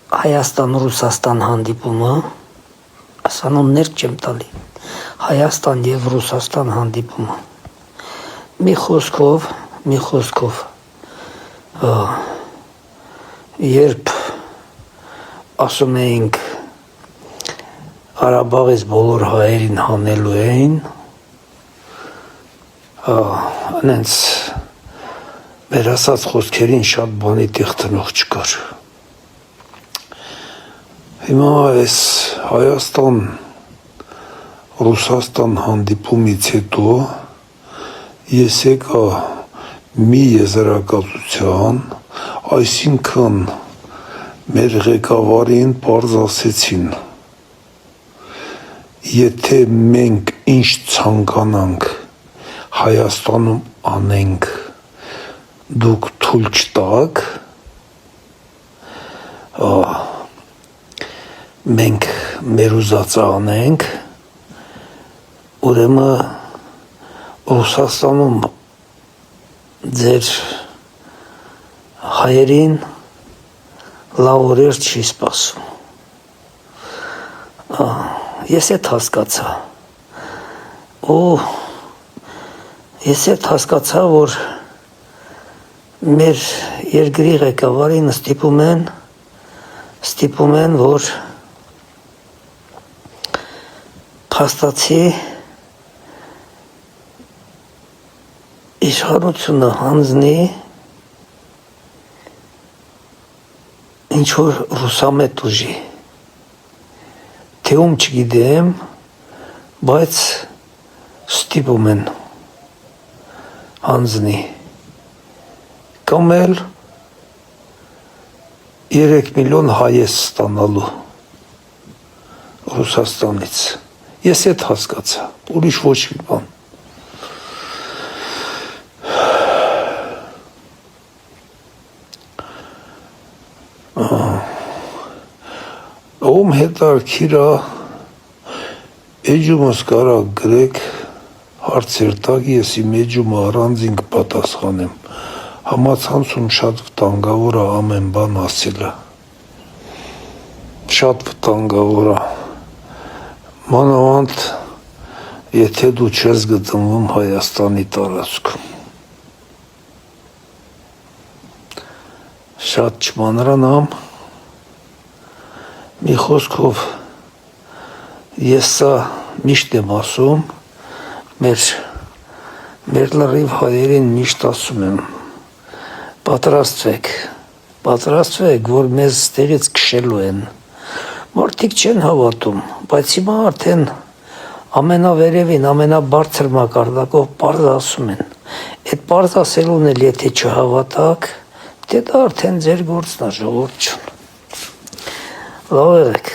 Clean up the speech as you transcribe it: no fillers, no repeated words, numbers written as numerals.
Հայաստան-Ռուսաստան հանդիպումը, ասանուններ չեմ տալի, Հայաստան և Ռուսաստան հանդիպումը, մի խոսքով, երբ ասում էինք Ղարաբաղից բոլոր հայերին հանելու էին, անենց մեր ասած խոսքերին շատ բանի տիղտնող չկար։ Հիմա այս Հայաստան-Ռուսաստան հանդիպումից հետո ես եկա մի եզրակացության, այսինքն մեր ղեկավարին պարզ ասեցին, եթե մենք ինչ ցանկանանք Հայաստանում անենք, դուք թույլ չտաք, մենք մեր ուզածը անենք, ուրեմն Ռուսաստանում ձեր հայերին լավ օրեր չի սպասում։ Ես էդ հասկացա, որ մեր երկրի ղեկավարին ստիպում են, որ փաստացի իշխանությունը հանձնի ինչ-որ ռուսամետ ուժի, թե ում չգիտեմ, բայց ստիպում են հանձնի, կամ էլ 3 միլիոն հայես ստանալու Ռուսաստանից։ Ես էդ հասկացա, ուրիշ ոչ մի բան։ Ում հետարքիր է, էջումս կարա գրեք, հարցեր տակ, ես իմ էջումը առանձին կպատասխանեմ, համացանցում շատ վտանգավոր է ամեն բան ասելը, շատ վտանգավոր է, մանավանդ, եթե դու չես գտնվում Հայաստանի տարածքում, շատ չմանրանամ, մի խոսքով ես սա միշտ եմ ասում, մեր լրիվ հայերին միշտ ասում եմ, պատրաստվեք, որ մեզ ստեղից քշելու են, մարդիկ չեն հավատում, բայց հիմա արդեն ամենավերևին, ամենաբարձր մակարդակով պարզ ասում են, այդ պարզ ասելուն էլ եթե չհավատակ, դե դա արդեն ձեր գործն է, ժողովուրդ ջան, լավ եղեք։